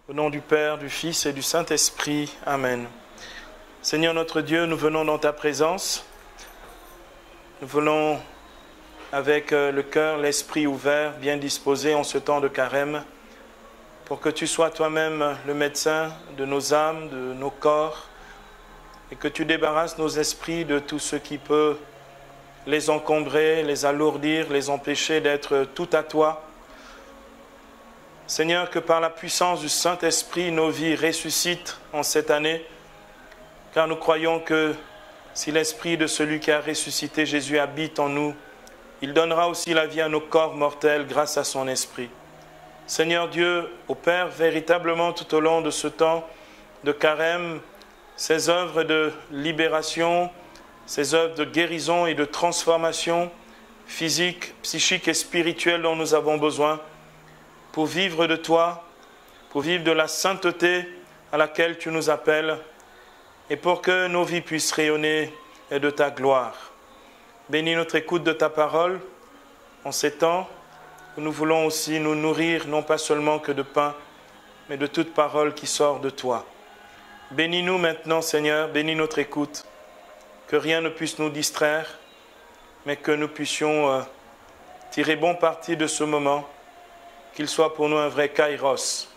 Au nom du Père, du Fils et du Saint-Esprit. Amen. Seigneur notre Dieu, nous venons dans ta présence. Nous venons avec le cœur, l'esprit ouvert, bien disposé en ce temps de carême, pour que tu sois toi-même le médecin de nos âmes, de nos corps, et que tu débarrasses nos esprits de tout ce qui peut les encombrer, les alourdir, les empêcher d'être tout à toi. Seigneur, que par la puissance du Saint-Esprit, nos vies ressuscitent en cette année, car nous croyons que si l'Esprit de celui qui a ressuscité Jésus habite en nous, il donnera aussi la vie à nos corps mortels grâce à son Esprit. Seigneur Dieu, opère véritablement tout au long de ce temps de carême, ces œuvres de libération, ces œuvres de guérison et de transformation physique, psychique et spirituelle dont nous avons besoin, pour vivre de toi, pour vivre de la sainteté à laquelle tu nous appelles, et pour que nos vies puissent rayonner de ta gloire. Bénis notre écoute de ta parole en ces temps où nous voulons aussi nous nourrir, non pas seulement que de pain, mais de toute parole qui sort de toi. Bénis-nous maintenant, Seigneur, bénis notre écoute, que rien ne puisse nous distraire, mais que nous puissions tirer bon parti de ce moment, qu'il soit pour nous un vrai kairos,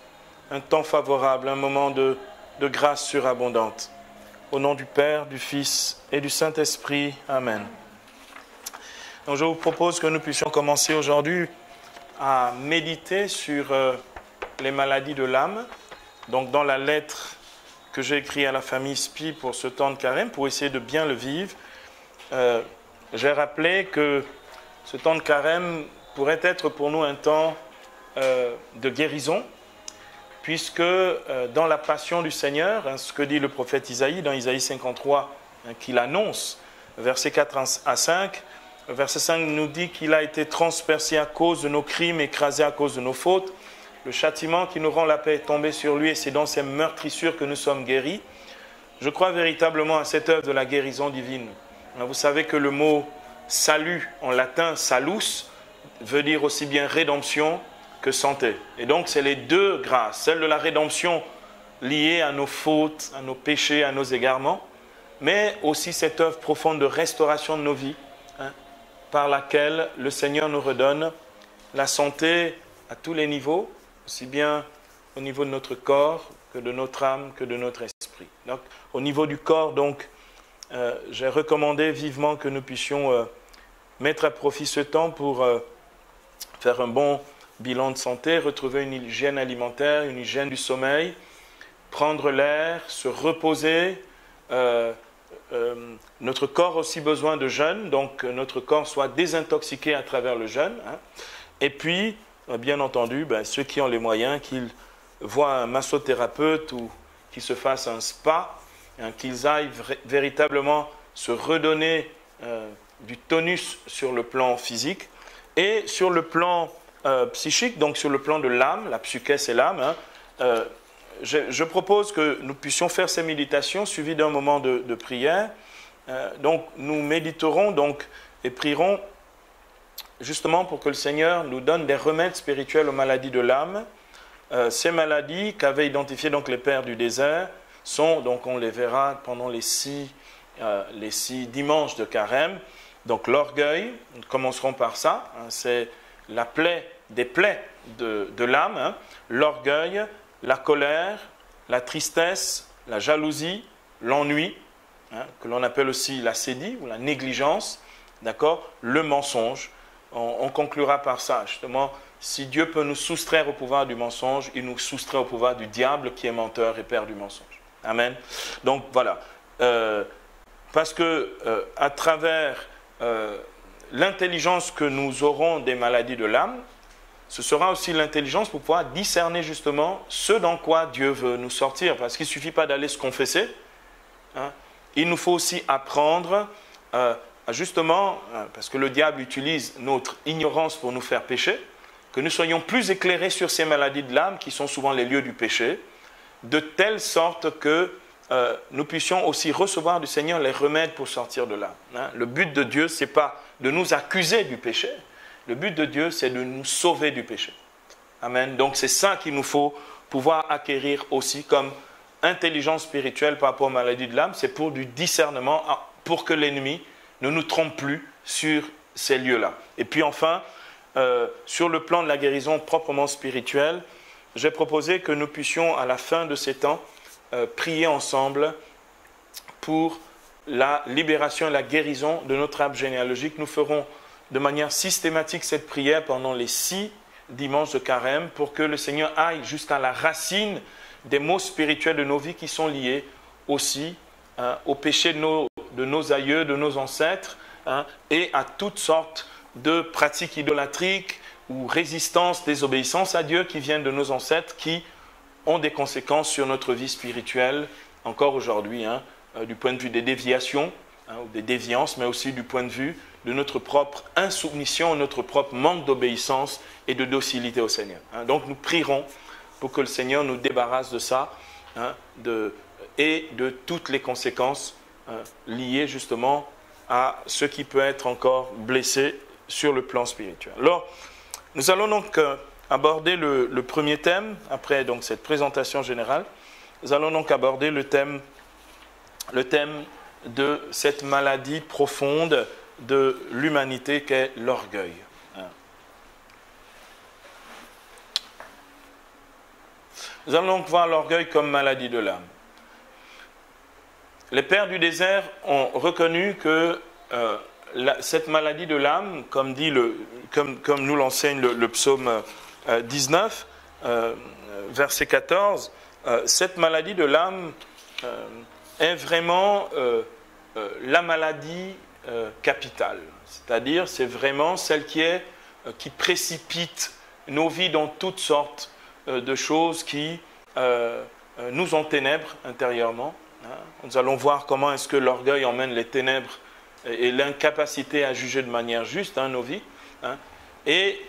un temps favorable, un moment de grâce surabondante. Au nom du Père, du Fils et du Saint-Esprit. Amen. Donc je vous propose que nous puissions commencer aujourd'hui à méditer sur les maladies de l'âme. Donc dans la lettre que j'ai écrite à la famille Spi pour ce temps de carême, pour essayer de bien le vivre, j'ai rappelé que ce temps de carême pourrait être pour nous un temps de guérison, puisque dans la passion du Seigneur, ce que dit le prophète Isaïe, dans Isaïe 53, qu'il annonce, versets 4 à 5, verset 5 nous dit qu'il a été transpercé à cause de nos crimes, écrasé à cause de nos fautes. Le châtiment qui nous rend la paix est tombé sur lui, et c'est dans ces meurtrissures que nous sommes guéris. Je crois véritablement à cette œuvre de la guérison divine. Vous savez que le mot salut, en latin, salus, veut dire aussi bien rédemption que santé. Et donc, c'est les deux grâces, celle de la rédemption liée à nos fautes, à nos péchés, à nos égarements, mais aussi cette œuvre profonde de restauration de nos vies, par laquelle le Seigneur nous redonne la santé à tous les niveaux, aussi bien au niveau de notre corps que de notre âme, que de notre esprit. Donc, au niveau du corps, donc, j'ai recommandé vivement que nous puissions mettre à profit ce temps pour faire un bon bilan de santé, retrouver une hygiène alimentaire, une hygiène du sommeil, prendre l'air, se reposer. Notre corps a aussi besoin de jeûne, donc que notre corps soit désintoxiqué à travers le jeûne. Et puis, bien entendu, ceux qui ont les moyens, qu'ils voient un massothérapeute ou qu'ils se fassent un spa, qu'ils aillent véritablement se redonner du tonus sur le plan physique et sur le plan psychique, donc sur le plan de l'âme, la psyché c'est l'âme. Je propose que nous puissions faire ces méditations suivies d'un moment de prière. Donc nous méditerons et prierons justement pour que le Seigneur nous donne des remèdes spirituels aux maladies de l'âme. Ces maladies qu'avaient identifiées donc les pères du désert sont, donc on les verra pendant les six dimanches de carême, donc l'orgueil, nous commencerons par ça, c'est la plaie des plaies de l'âme, l'orgueil, la colère, la tristesse, la jalousie, l'ennui, que l'on appelle aussi la sédie ou la négligence, d'accord, le mensonge. On conclura par ça, justement, si Dieu peut nous soustraire au pouvoir du mensonge, il nous soustrait au pouvoir du diable qui est menteur et père du mensonge. Amen. Donc voilà, parce que à travers l'intelligence que nous aurons des maladies de l'âme, ce sera aussi l'intelligence pour pouvoir discerner justement ce dans quoi Dieu veut nous sortir. Parce qu'il ne suffit pas d'aller se confesser. Il nous faut aussi apprendre justement, parce que le diable utilise notre ignorance pour nous faire pécher, que nous soyons plus éclairés sur ces maladies de l'âme qui sont souvent les lieux du péché, de telle sorte que nous puissions aussi recevoir du Seigneur les remèdes pour sortir de là. Le but de Dieu, ce n'est pas de nous accuser du péché. Le but de Dieu, c'est de nous sauver du péché. Amen. Donc c'est ça qu'il nous faut pouvoir acquérir aussi comme intelligence spirituelle par rapport aux maladies de l'âme, c'est pour du discernement, pour que l'ennemi ne nous trompe plus sur ces lieux-là. Et puis enfin, sur le plan de la guérison proprement spirituelle, j'ai proposé que nous puissions, à la fin de ces temps, prier ensemble pour la libération et la guérison de notre arbre généalogique. Nous ferons de manière systématique cette prière pendant les 6 dimanches de carême pour que le Seigneur aille jusqu'à la racine des maux spirituels de nos vies qui sont liés aussi au péché de nos aïeux, de nos ancêtres, et à toutes sortes de pratiques idolâtriques ou résistances, désobéissance à Dieu qui viennent de nos ancêtres, qui ont des conséquences sur notre vie spirituelle encore aujourd'hui, du point de vue des déviations ou des déviances, mais aussi du point de vue de notre propre insoumission, notre propre manque d'obéissance et de docilité au Seigneur. Donc nous prierons pour que le Seigneur nous débarrasse de ça et de toutes les conséquences liées justement à ce qui peut être encore blessé sur le plan spirituel. Alors, nous allons donc aborder le premier thème, après donc cette présentation générale. Nous allons donc aborder le thème de cette maladie profonde de l'humanité qu'est l'orgueil. Nous allons donc voir l'orgueil comme maladie de l'âme. Les pères du désert ont reconnu que cette maladie de l'âme, comme nous l'enseigne le psaume 19, verset 14, cette maladie de l'âme est vraiment la maladie capitale. C'est-à-dire, c'est vraiment celle qui précipite nos vies dans toutes sortes de choses qui nous enténèbrent intérieurement. Nous allons voir comment est-ce que l'orgueil emmène les ténèbres et l'incapacité à juger de manière juste nos vies. Et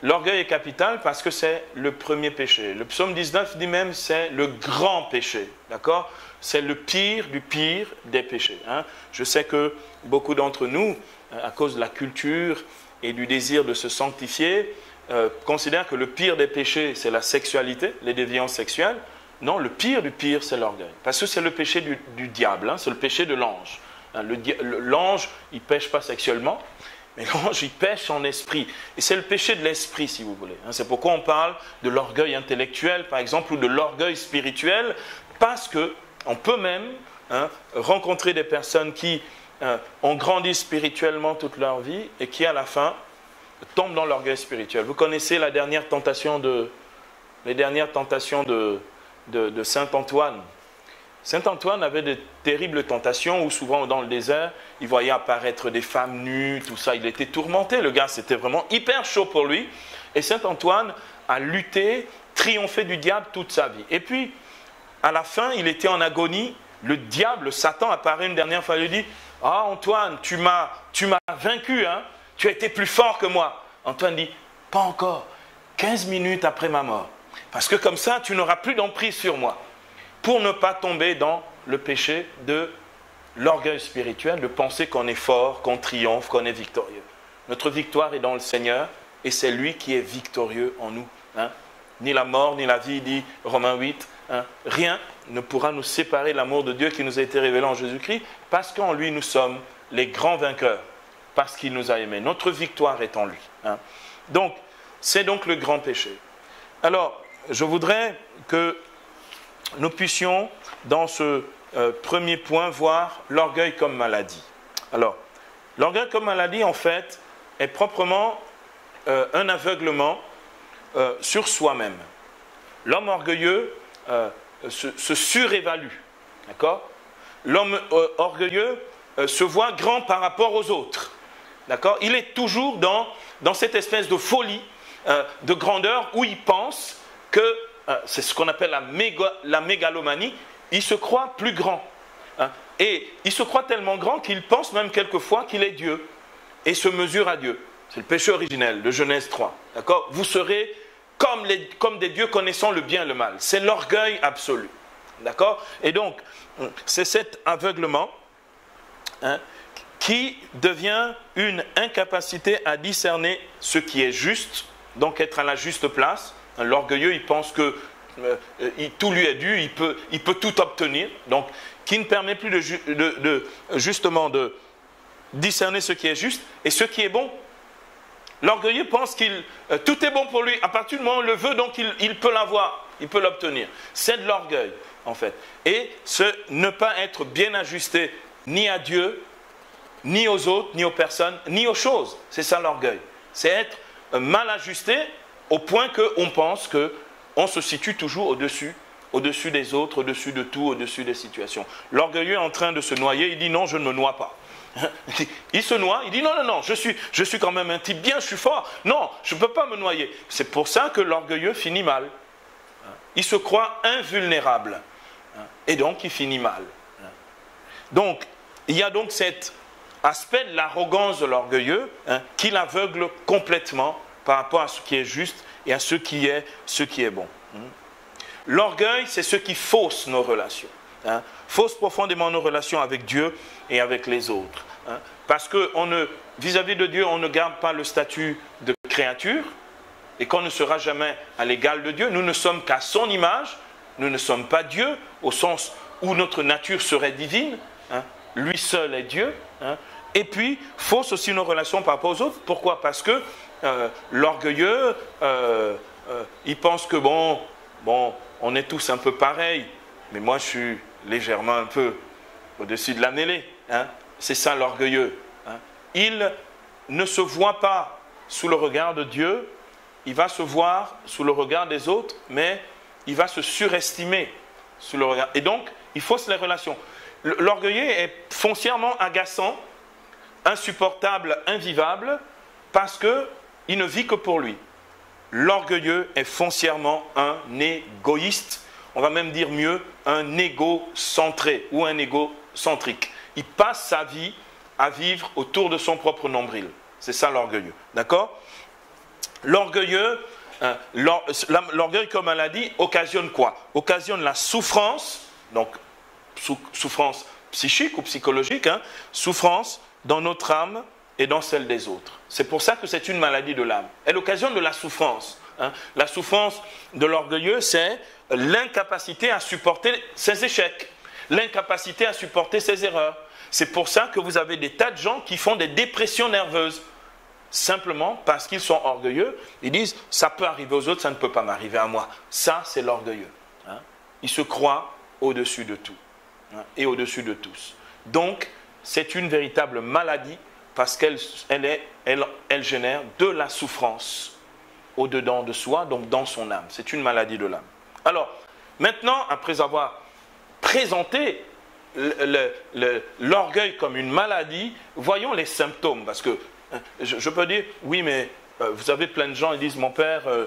l'orgueil est capital parce que c'est le premier péché. Le psaume 19 dit même c'est le grand péché. D'accord ? C'est le pire du pire des péchés. Je sais que beaucoup d'entre nous, à cause de la culture et du désir de se sanctifier, considèrent que le pire des péchés, c'est la sexualité, les déviances sexuelles. Non, le pire du pire, c'est l'orgueil. Parce que c'est le péché du diable, c'est le péché de l'ange. L'ange, il ne pêche pas sexuellement, mais l'ange, il pêche en esprit. Et c'est le péché de l'esprit, si vous voulez. C'est pourquoi on parle de l'orgueil intellectuel, par exemple, ou de l'orgueil spirituel, parce qu'on peut même rencontrer des personnes qui ont grandi spirituellement toute leur vie et qui, à la fin, tombent dans l'orgueil spirituel. Vous connaissez les dernières tentations de Saint Antoine. Saint Antoine avait de terribles tentations où souvent dans le désert, il voyait apparaître des femmes nues, tout ça. Il était tourmenté, le gars, c'était vraiment hyper chaud pour lui. Et Saint Antoine a lutté, triomphé du diable toute sa vie. Et puis, à la fin, il était en agonie. Le diable, Satan, apparaît une dernière fois et lui dit « Ah Antoine, tu m'as vaincu, tu as été plus fort que moi. » Antoine dit « Pas encore, 15 minutes après ma mort. Parce que comme ça, tu n'auras plus d'emprise sur moi. » Pour ne pas tomber dans le péché de l'orgueil spirituel, de penser qu'on est fort, qu'on triomphe, qu'on est victorieux. Notre victoire est dans le Seigneur et c'est lui qui est victorieux en nous. Ni la mort, ni la vie, dit Romains 8, rien ne pourra nous séparer de l'amour de Dieu qui nous a été révélé en Jésus-Christ, parce qu'en lui nous sommes les grands vainqueurs, parce qu'il nous a aimés. Notre victoire est en lui. Donc, c'est donc le grand péché. Alors, je voudrais que nous puissions, dans ce premier point, voir l'orgueil comme maladie. Alors, l'orgueil comme maladie, en fait, est proprement un aveuglement sur soi-même. L'homme orgueilleux se surévalue. D'accord ? L'homme orgueilleux se voit grand par rapport aux autres. D'accord ? Il est toujours dans cette espèce de folie, de grandeur, où il pense que c'est ce qu'on appelle la mégalomanie, il se croit plus grand. Et il se croit tellement grand qu'il pense même quelquefois qu'il est Dieu et se mesure à Dieu. C'est le péché originel de Genèse 3. D'accord ? Vous serez comme des dieux connaissant le bien et le mal. C'est l'orgueil absolu. D'accord ? Et donc, c'est cet aveuglement qui devient une incapacité à discerner ce qui est juste, donc être à la juste place. L'orgueilleux, il pense que tout lui est dû, il peut tout obtenir, donc qui ne permet plus justement de discerner ce qui est juste et ce qui est bon. L'orgueilleux pense tout est bon pour lui. À partir du moment où il le veut, donc il peut l'avoir, il peut l'obtenir. C'est de l'orgueil, en fait. Et ne pas être bien ajusté ni à Dieu, ni aux autres, ni aux personnes, ni aux choses. C'est ça l'orgueil. C'est être mal ajusté au point qu'on pense qu'on se situe toujours au-dessus des autres, au-dessus de tout, au-dessus des situations. L'orgueilleux est en train de se noyer, il dit non, je ne me noie pas. Il se noie, il dit non, je suis quand même un type bien, je suis fort. Non, je ne peux pas me noyer. C'est pour ça que l'orgueilleux finit mal. Il se croit invulnérable. Et donc, il finit mal. Donc, il y a donc cet aspect de l'arrogance de l'orgueilleux qui l'aveugle complètement par rapport à ce qui est juste et à ce qui est bon. L'orgueil, c'est ce qui fausse nos relations. Fausse profondément nos relations avec Dieu et avec les autres. Parce que vis-à-vis de Dieu, on ne garde pas le statut de créature et qu'on ne sera jamais à l'égal de Dieu. Nous ne sommes qu'à son image, nous ne sommes pas Dieu au sens où notre nature serait divine. Lui seul est Dieu. Et puis, fausse aussi nos relations par rapport aux autres. Pourquoi? Parce que l'orgueilleux, il pense que bon, on est tous un peu pareils, mais moi je suis légèrement un peu au-dessus de la mêlée. C'est ça l'orgueilleux. Il ne se voit pas sous le regard de Dieu, il va se voir sous le regard des autres, mais il va se surestimer sous le regard. Et donc, il fausse les relations. L'orgueilleux est foncièrement agaçant, insupportable, invivable, parce qu'il ne vit que pour lui. L'orgueilleux est foncièrement un égoïste, on va même dire mieux, un égocentré ou un égocentrique. Il passe sa vie à vivre autour de son propre nombril. C'est ça l'orgueilleux. D'accord? L'orgueilleux, l'orgueil, comme elle a dit, occasionne quoi? Occasionne la souffrance, donc souffrance psychique ou psychologique, souffrance dans notre âme et dans celle des autres. C'est pour ça que c'est une maladie de l'âme. Elle occasionne de la souffrance. La souffrance de l'orgueilleux, c'est l'incapacité à supporter ses échecs, l'incapacité à supporter ses erreurs. C'est pour ça que vous avez des tas de gens qui font des dépressions nerveuses, simplement parce qu'ils sont orgueilleux. Ils disent, ça peut arriver aux autres, ça ne peut pas m'arriver à moi. Ça, c'est l'orgueilleux. Il se croit au-dessus de tout et au-dessus de tous. Donc, c'est une véritable maladie parce qu'elle génère de la souffrance au-dedans de soi, donc dans son âme. C'est une maladie de l'âme. Alors, maintenant, après avoir présenté l'orgueil comme une maladie, voyons les symptômes. Parce que je peux dire, oui, mais vous avez plein de gens, ils disent, mon père, je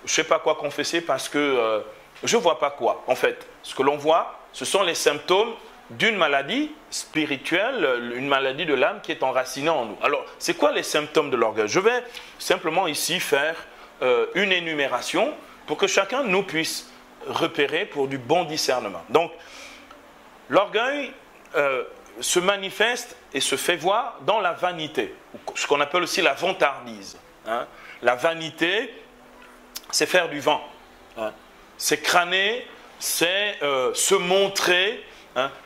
ne sais pas quoi confesser parce que je ne vois pas quoi. En fait, ce que l'on voit, ce sont les symptômes d'une maladie spirituelle, une maladie de l'âme qui est enracinée en nous. Alors, c'est quoi les symptômes de l'orgueil? Je vais simplement ici faire une énumération pour que chacun de nous puisse repérer pour du bon discernement. Donc, l'orgueil se manifeste et se fait voir dans la vanité, ce qu'on appelle aussi la vantardise. La vanité, c'est faire du vent. C'est crâner, c'est se montrer,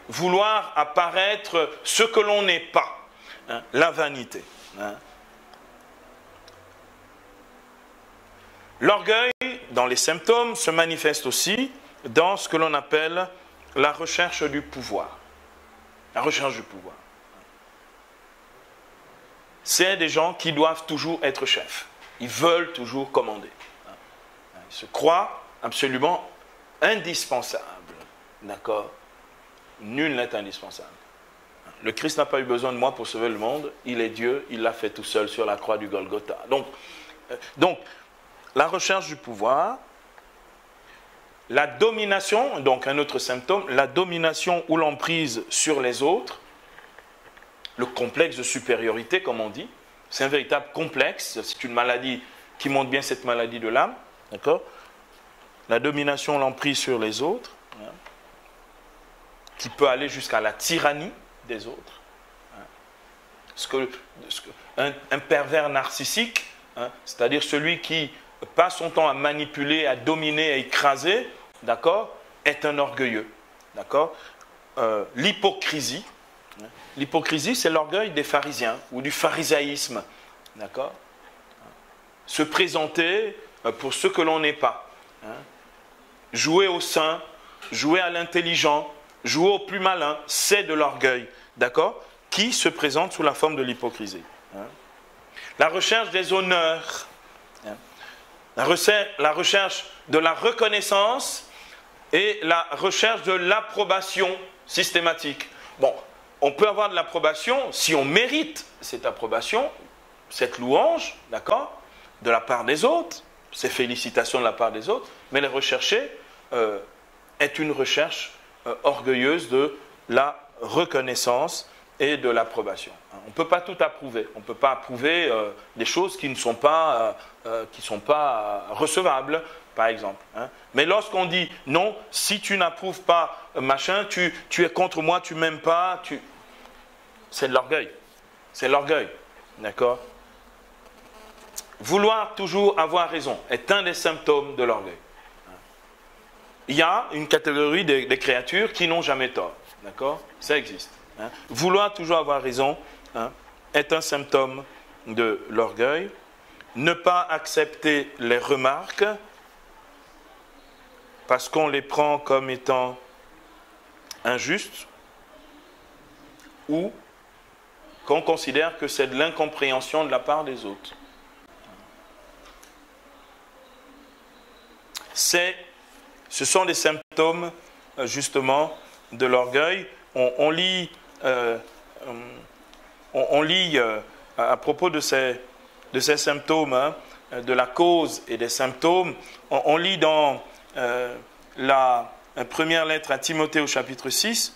vouloir apparaître ce que l'on n'est pas. La vanité. L'orgueil, dans les symptômes, se manifeste aussi dans ce que l'on appelle la recherche du pouvoir. La recherche du pouvoir. C'est des gens qui doivent toujours être chefs. Ils veulent toujours commander. Ils se croient absolument indispensables. D'accord? Nul n'est indispensable. Le Christ n'a pas eu besoin de moi pour sauver le monde. Il est Dieu, il l'a fait tout seul sur la croix du Golgotha. Donc, la recherche du pouvoir, la domination, donc un autre symptôme, la domination ou l'emprise sur les autres, le complexe de supériorité, comme on dit, c'est un véritable complexe, c'est une maladie qui montre bien cette maladie de l'âme, d'accord? La domination, l'emprise sur les autres, qui peut aller jusqu'à la tyrannie des autres. Un pervers narcissique, c'est-à-dire celui qui passe son temps à manipuler, à dominer, à écraser, d'accord, est un orgueilleux, d'accord. L'hypocrisie, c'est l'orgueil des pharisiens ou du pharisaïsme, d'accord. Se présenter pour ce que l'on n'est pas, jouer au saint, jouer à l'intelligent, jouer au plus malin, c'est de l'orgueil, d'accord, qui se présente sous la forme de l'hypocrisie. La recherche des honneurs, la recherche de la reconnaissance et la recherche de l'approbation systématique. Bon, on peut avoir de l'approbation si on mérite cette approbation, cette louange, d'accord, de la part des autres, ces félicitations de la part des autres, mais les rechercher est une recherche orgueilleuse de la reconnaissance et de l'approbation. On ne peut pas tout approuver. On ne peut pas approuver des choses qui ne sont pas, recevables, par exemple. Mais lorsqu'on dit non, si tu n'approuves pas machin, tu es contre moi, tu ne m'aimes pas, c'est de l'orgueil. C'est l'orgueil. D'accord ? Vouloir toujours avoir raison est un des symptômes de l'orgueil. Il y a une catégorie des créatures qui n'ont jamais tort. D'accord ? Ça existe. Vouloir toujours avoir raison est un symptôme de l'orgueil. Ne pas accepter les remarques parce qu'on les prend comme étant injustes ou qu'on considère que c'est de l'incompréhension de la part des autres. Ce sont des symptômes justement de l'orgueil. On lit à propos de ces symptômes, de la cause et des symptômes, on lit dans la première lettre à Timothée au chapitre 6,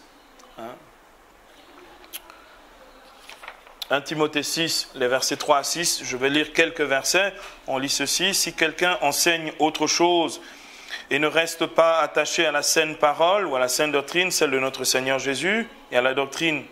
1 Timothée 6, les versets 3 à 6, je vais lire quelques versets, on lit ceci: si quelqu'un enseigne autre chose et ne reste pas attaché à la saine parole ou à la saine doctrine, celle de notre Seigneur Jésus, et à la doctrine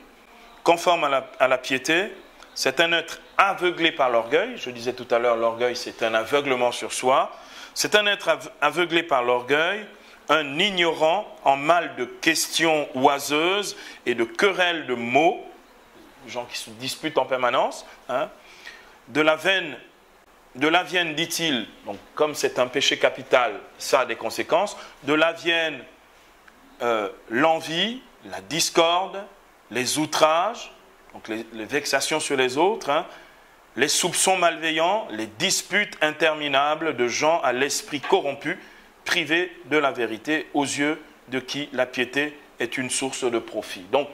conforme à la piété, c'est un être aveuglé par l'orgueil. Je disais tout à l'heure, l'orgueil c'est un aveuglement sur soi. C'est un être aveuglé par l'orgueil, un ignorant en mal de questions oiseuses et de querelles de mots, gens qui se disputent en permanence, de la vienne, dit-il, donc comme c'est un péché capital, ça a des conséquences, de la vienne l'envie, la discorde, les outrages, donc les vexations sur les autres, les soupçons malveillants, les disputes interminables de gens à l'esprit corrompu, privés de la vérité, aux yeux de qui la piété est une source de profit. Donc,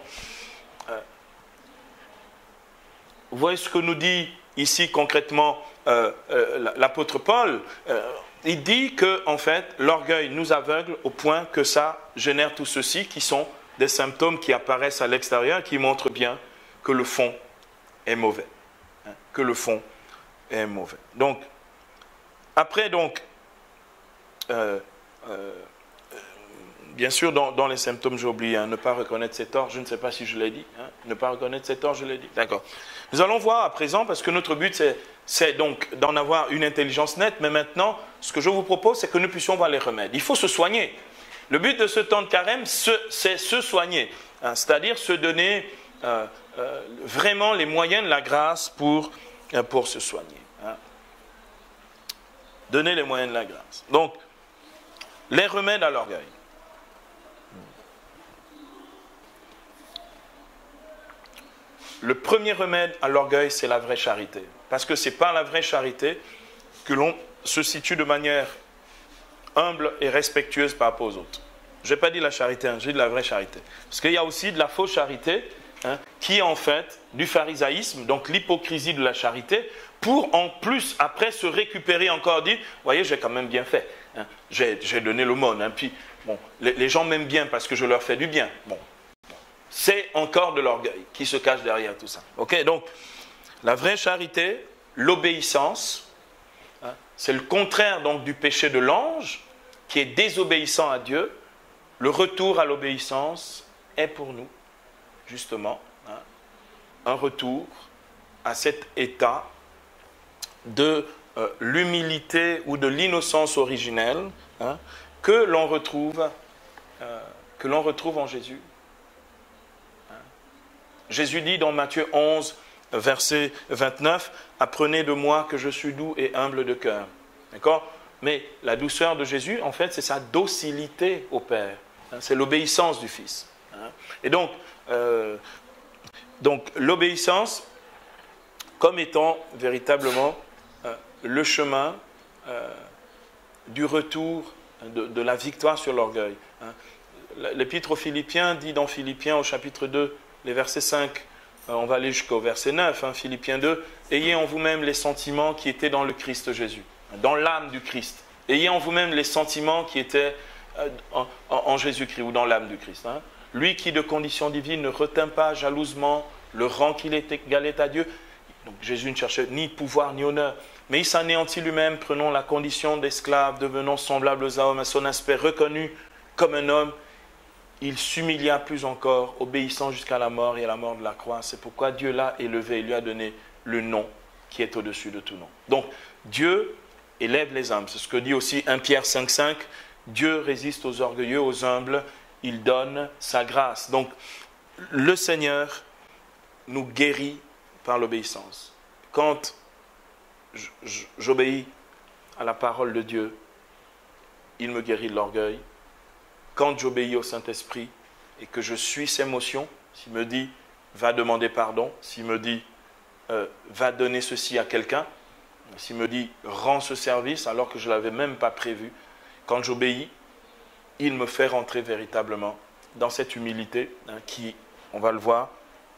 vous voyez ce que nous dit ici concrètement l'apôtre Paul. Il dit que en fait, l'orgueil nous aveugle au point que ça génère tout ceci, qui sont des symptômes qui apparaissent à l'extérieur, qui montrent bien que le fond est mauvais. Que le fond est mauvais. Donc, après, donc, bien sûr, dans les symptômes, j'ai oublié, ne pas reconnaître ses torts, je ne sais pas si je l'ai dit. Ne pas reconnaître ses torts, je l'ai dit. D'accord. Nous allons voir à présent, parce que notre but, c'est donc d'en avoir une intelligence nette, mais maintenant, ce que je vous propose, c'est que nous puissions voir les remèdes. Il faut se soigner. Le but de ce temps de carême, c'est se soigner, c'est-à-dire se donner vraiment les moyens de la grâce pour se soigner. Donner les moyens de la grâce. Donc, les remèdes à l'orgueil. Le premier remède à l'orgueil, c'est la vraie charité. Parce que c'est par la vraie charité que l'on se situe de manière humble et respectueuse par rapport aux autres. Je n'ai pas dit la charité, j'ai dit la vraie charité. Parce qu'il y a aussi de la fausse charité, qui est en fait du pharisaïsme, donc l'hypocrisie de la charité, pour en plus après se récupérer encore, dire, voyez, j'ai quand même bien fait, j'ai donné l'aumône, puis bon, les gens m'aiment bien parce que je leur fais du bien. Bon, c'est encore de l'orgueil qui se cache derrière tout ça. Ok, donc la vraie charité, l'obéissance, c'est le contraire donc du péché de l'ange qui est désobéissant à Dieu. Le retour à l'obéissance est pour nous justement un retour à cet état de l'humilité ou de l'innocence originelle, hein, que l'on retrouve en Jésus. Jésus dit dans Matthieu 11, verset 29, « Apprenez de moi que je suis doux et humble de cœur. » D'accord ? Mais la douceur de Jésus, en fait, c'est sa docilité au Père. Hein, c'est l'obéissance du Fils. Hein. Et donc l'obéissance comme étant véritablement le chemin du retour, de la victoire sur l'orgueil. Hein. L'Épître aux Philippiens dit dans Philippiens au chapitre 2, les versets 5, on va aller jusqu'au verset 9, hein, Philippiens 2, « Ayez en vous-même les sentiments qui étaient dans le Christ Jésus, dans l'âme du Christ. Ayez en vous-même les sentiments qui étaient en Jésus-Christ ou dans l'âme du Christ. Hein. Lui qui, de condition divine, ne retint pas jalousement le rang qu'il égalait à Dieu. » Donc Jésus ne cherchait ni pouvoir ni honneur, mais il s'anéantit lui-même, prenant la condition d'esclave, devenant semblable aux hommes, à son aspect reconnu comme un homme. Il s'humilia plus encore, obéissant jusqu'à la mort et à la mort de la croix. C'est pourquoi Dieu l'a élevé et lui a donné le nom qui est au-dessus de tout nom. Donc Dieu élève les humbles. C'est ce que dit aussi 1 Pierre 5,5. Dieu résiste aux orgueilleux, aux humbles. Il donne sa grâce. Donc le Seigneur nous guérit par l'obéissance. Quand j'obéis à la parole de Dieu, il me guérit de l'orgueil. Quand j'obéis au Saint-Esprit et que je suis ses motions, s'il me dit « va demander pardon », s'il me dit « va donner ceci à quelqu'un », s'il me dit « rends ce service » alors que je ne l'avais même pas prévu, quand j'obéis, il me fait rentrer véritablement dans cette humilité qui, on va le voir,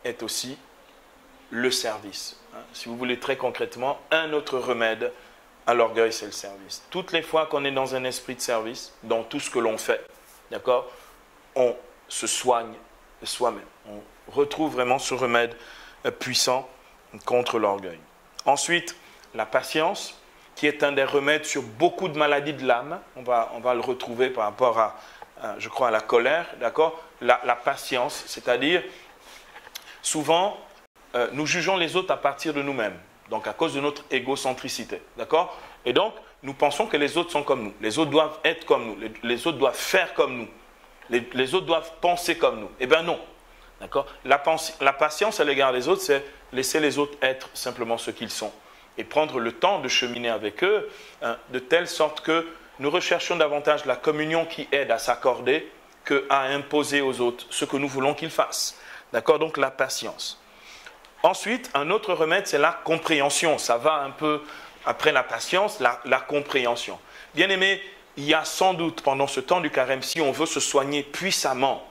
est aussi le service. Si vous voulez très concrètement, un autre remède à l'orgueil, c'est le service. Toutes les fois qu'on est dans un esprit de service, dans tout ce que l'on fait, d'accord, on se soigne soi-même. On retrouve vraiment ce remède puissant contre l'orgueil. Ensuite, la patience, qui est un des remèdes sur beaucoup de maladies de l'âme. On va le retrouver par rapport à je crois, à la colère, d'accord, la patience, c'est-à-dire, souvent, nous jugeons les autres à partir de nous-mêmes, donc à cause de notre égocentricité, d'accord? Et donc, nous pensons que les autres sont comme nous, les autres doivent être comme nous, les autres doivent faire comme nous, les autres doivent penser comme nous. Eh bien non, d'accord? La patience à l'égard des autres, c'est laisser les autres être simplement ce qu'ils sont et prendre le temps de cheminer avec eux, de telle sorte que nous recherchons davantage la communion qui aide à s'accorder qu'à imposer aux autres ce que nous voulons qu'ils fassent. D'accord? Donc la patience. Ensuite, un autre remède, c'est la compréhension. Ça va un peu après la patience, la compréhension. Bien aimé, il y a sans doute pendant ce temps du carême, si on veut se soigner puissamment,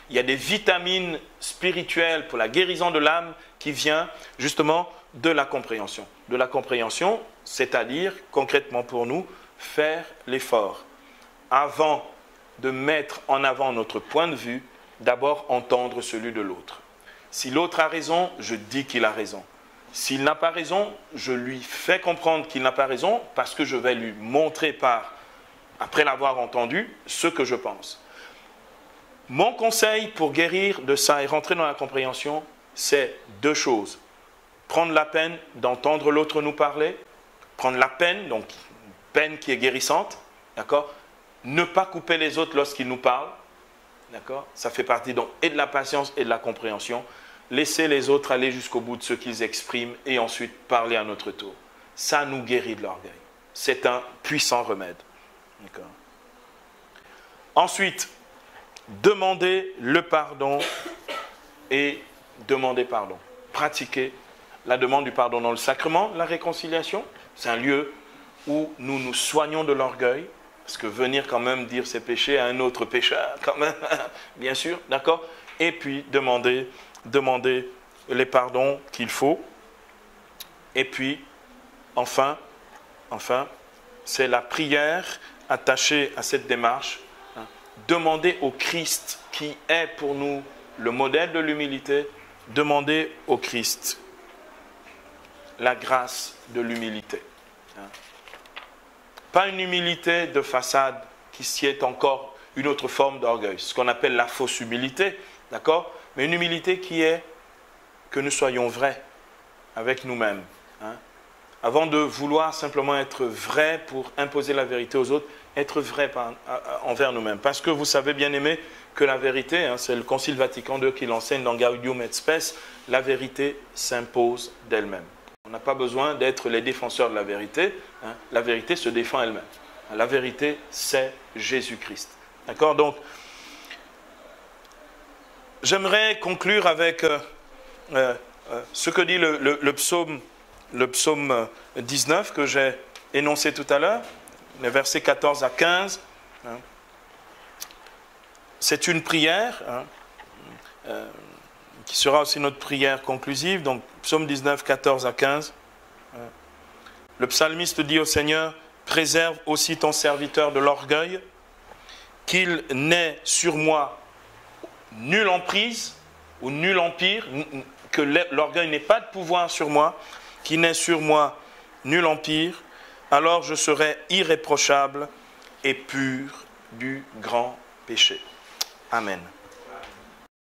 il y a des vitamines spirituelles pour la guérison de l'âme qui vient justement de la compréhension. De la compréhension, c'est-à-dire, concrètement pour nous, faire l'effort. Avant de mettre en avant notre point de vue, d'abord entendre celui de l'autre. Si l'autre a raison, je dis qu'il a raison. S'il n'a pas raison, je lui fais comprendre qu'il n'a pas raison parce que je vais lui montrer après l'avoir entendu, ce que je pense. Mon conseil pour guérir de ça et rentrer dans la compréhension, c'est deux choses. Prendre la peine d'entendre l'autre nous parler, prendre la peine, donc peine qui est guérissante, d'accord? Ne pas couper les autres lorsqu'ils nous parlent, d'accord? Ça fait partie donc et de la patience et de la compréhension. Laisser les autres aller jusqu'au bout de ce qu'ils expriment et ensuite parler à notre tour. Ça nous guérit de l'orgueil. C'est un puissant remède. D'accord? Ensuite, demander le pardon et demander pardon. Pratiquer la demande du pardon dans le sacrement, la réconciliation. C'est un lieu où nous nous soignons de l'orgueil. Parce que venir quand même dire ses péchés à un autre pécheur, quand même, bien sûr, d'accord? Et puis demander les pardons qu'il faut. Et puis, enfin, c'est la prière attachée à cette démarche. Demander au Christ, qui est pour nous le modèle de l'humilité, demander au Christ la grâce de l'humilité. Pas une humilité de façade qui est encore une autre forme d'orgueil, ce qu'on appelle la fausse humilité, d'accord? Mais une humilité qui est que nous soyons vrais avec nous-mêmes. avant de vouloir simplement être vrai pour imposer la vérité aux autres, être vrai envers nous-mêmes. Parce que vous savez, bien aimés, que la vérité, c'est le Concile Vatican II qui l'enseigne dans Gaudium et Spes, la vérité s'impose d'elle-même. On n'a pas besoin d'être les défenseurs de la vérité, la vérité se défend elle-même. La vérité, c'est Jésus-Christ. D'accord? Donc, j'aimerais conclure avec ce que dit le psaume 19 que j'ai énoncé tout à l'heure, les versets 14 à 15. C'est une prière qui sera aussi notre prière conclusive. Donc, psaume 19, 14 à 15. Le psalmiste dit au Seigneur, préserve aussi ton serviteur de l'orgueil, qu'il n'ait sur moi nulle emprise ou nul empire, que l'orgueil n'ait pas de pouvoir sur moi, qu'il n'ait sur moi nul empire, alors je serai irréprochable et pur du grand péché. Amen.